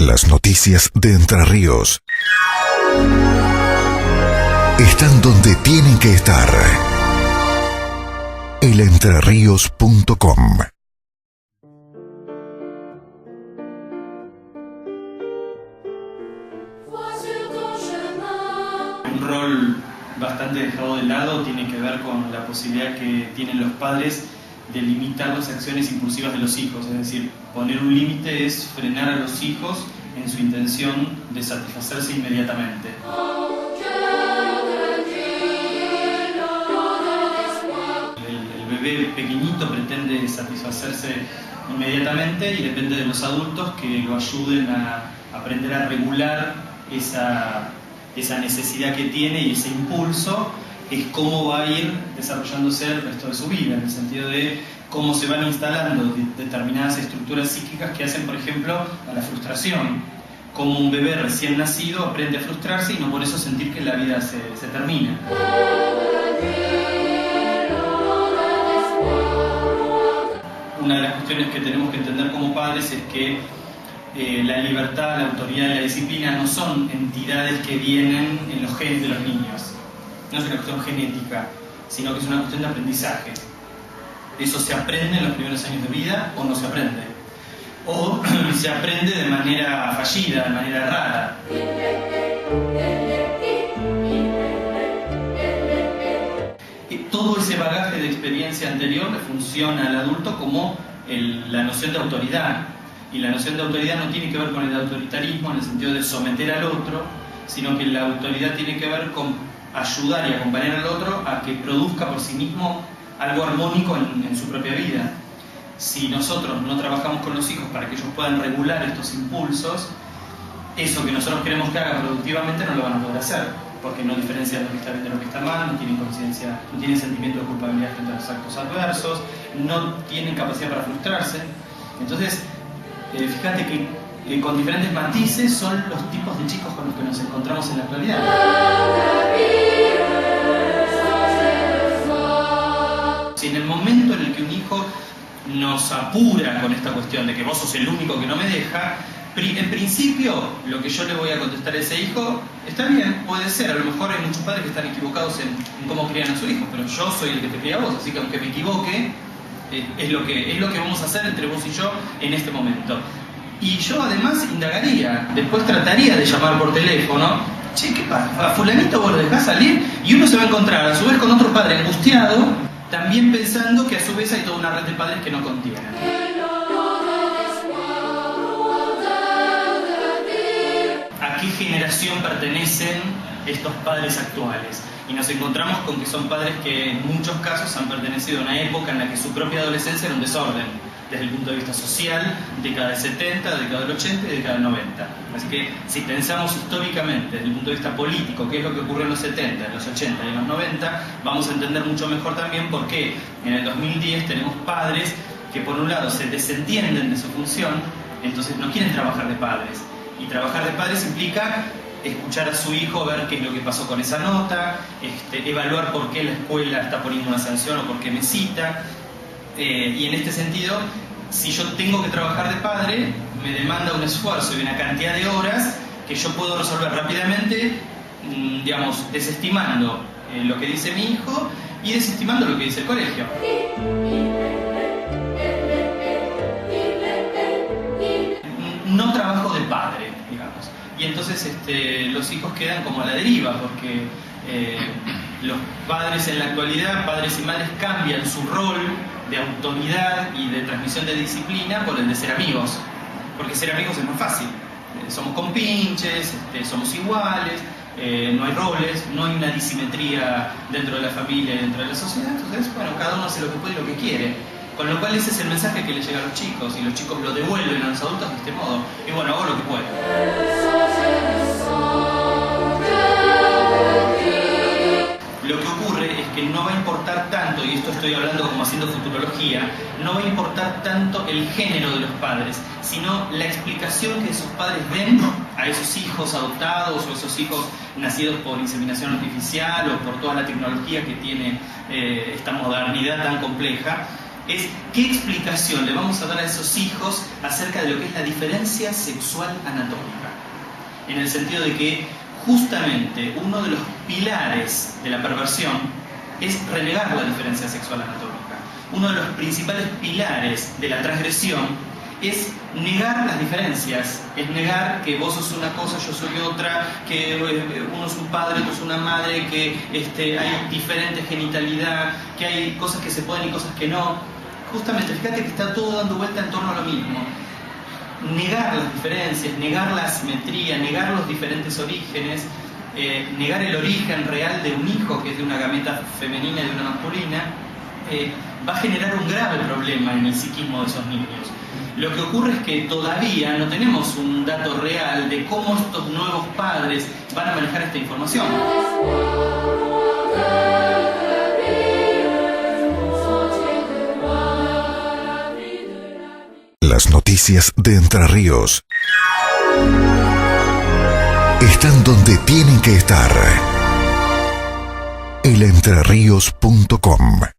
Las noticias de Entre Ríos están donde tienen que estar. Elentreríos.com. Un rol bastante dejado de lado tiene que ver con la posibilidad que tienen los padres de limitar las acciones impulsivas de los hijos, es decir, poner un límite es frenar a los hijos en su intención de satisfacerse inmediatamente. El bebé pequeñito pretende satisfacerse inmediatamente y depende de los adultos que lo ayuden a aprender a regular esa necesidad que tiene, y ese impulso es cómo va a ir desarrollándose el resto de su vida, en el sentido de cómo se van instalando determinadas estructuras psíquicas que hacen, por ejemplo, a la frustración. Como un bebé recién nacido aprende a frustrarse y no por eso sentir que la vida se termina. Una de las cuestiones que tenemos que entender como padres es que la libertad, la autoridad y la disciplina no son entidades que vienen en los genes de los niños. No es una cuestión genética, sino que es una cuestión de aprendizaje. Eso se aprende en los primeros años de vida o no se aprende. O se aprende de manera fallida, de manera errada. Todo ese bagaje de experiencia anterior le funciona al adulto como la noción de autoridad. Y la noción de autoridad no tiene que ver con el autoritarismo en el sentido de someter al otro, sino que la autoridad tiene que ver con ayudar y acompañar al otro a que produzca por sí mismo algo armónico en su propia vida. Si nosotros no trabajamos con los hijos para que ellos puedan regular estos impulsos, eso que nosotros queremos que haga productivamente no lo van a poder hacer, porque no diferencian lo que está bien de lo que está mal, no tienen conciencia, no tienen sentimiento de culpabilidad frente a los actos adversos, no tienen capacidad para frustrarse. Entonces, fíjate que con diferentes matices son los tipos de chicos con los que nos encontramos en la actualidad. Si en el momento en el que un hijo nos apura con esta cuestión de que vos sos el único que no me deja, en principio lo que yo le voy a contestar a ese hijo está bien, puede ser, a lo mejor hay muchos padres que están equivocados en cómo crían a su hijo, pero yo soy el que te cría a vos, así que aunque me equivoque, es lo que vamos a hacer entre vos y yo en este momento. Y yo además indagaría, después trataría de llamar por teléfono, che, ¿qué pasa? A fulanito vos lo dejás salir, y uno se va a encontrar a su vez con otro padre angustiado, también pensando que a su vez hay toda una red de padres que no contienen. ¿A qué generación pertenecen estos padres actuales? Y nos encontramos con que son padres que en muchos casos han pertenecido a una época en la que su propia adolescencia era un desorden, desde el punto de vista social, década del 70, década del 80 y década del 90. Así que si pensamos históricamente desde el punto de vista político, qué es lo que ocurrió en los 70, en los 80 y en los 90, vamos a entender mucho mejor también por qué en el 2010 tenemos padres que por un lado se desentienden de su función, entonces no quieren trabajar de padres. Y trabajar de padres implica escuchar a su hijo, ver qué es lo que pasó con esa nota, evaluar por qué la escuela está poniendo una sanción o por qué me cita. Y en este sentido, si yo tengo que trabajar de padre, me demanda un esfuerzo y una cantidad de horas que yo puedo resolver rápidamente, digamos, desestimando lo que dice mi hijo y desestimando lo que dice el colegio. No trabajo de padre, digamos. Y entonces los hijos quedan como a la deriva, porque los padres en la actualidad, padres y madres, cambian su rol de autoridad y de transmisión de disciplina por el de ser amigos, porque ser amigos es más fácil. Somos compinches, somos iguales, no hay roles, no hay una disimetría dentro de la familia y dentro de la sociedad, entonces, bueno, cada uno hace lo que puede y lo que quiere. Con lo cual ese es el mensaje que le llega a los chicos, y los chicos lo devuelven a los adultos de este modo. Y bueno, hago lo que puedo. Lo que ocurre es que no va a importar tanto, y esto estoy hablando como haciendo futurología, no va a importar tanto el género de los padres, sino la explicación que esos padres den a esos hijos adoptados o esos hijos nacidos por inseminación artificial o por toda la tecnología que tiene esta modernidad tan compleja. es qué explicación le vamos a dar a esos hijos acerca de lo que es la diferencia sexual anatómica. En el sentido de que justamente uno de los pilares de la perversión es renegar la diferencia sexual anatómica. Uno de los principales pilares de la transgresión es negar las diferencias, es negar que vos sos una cosa, yo soy otra, que uno es un padre, otro es una madre, que hay diferente genitalidad, que hay cosas que se pueden y cosas que no. Justamente, fíjate que está todo dando vuelta en torno a lo mismo. Negar las diferencias, negar la asimetría, negar los diferentes orígenes, negar el origen real de un hijo que es de una gameta femenina y de una masculina, va a generar un grave problema en el psiquismo de esos niños. Lo que ocurre es que todavía no tenemos un dato real de cómo estos nuevos padres van a manejar esta información. Las noticias de Entre Ríos están donde tienen que estar. elentrerios.com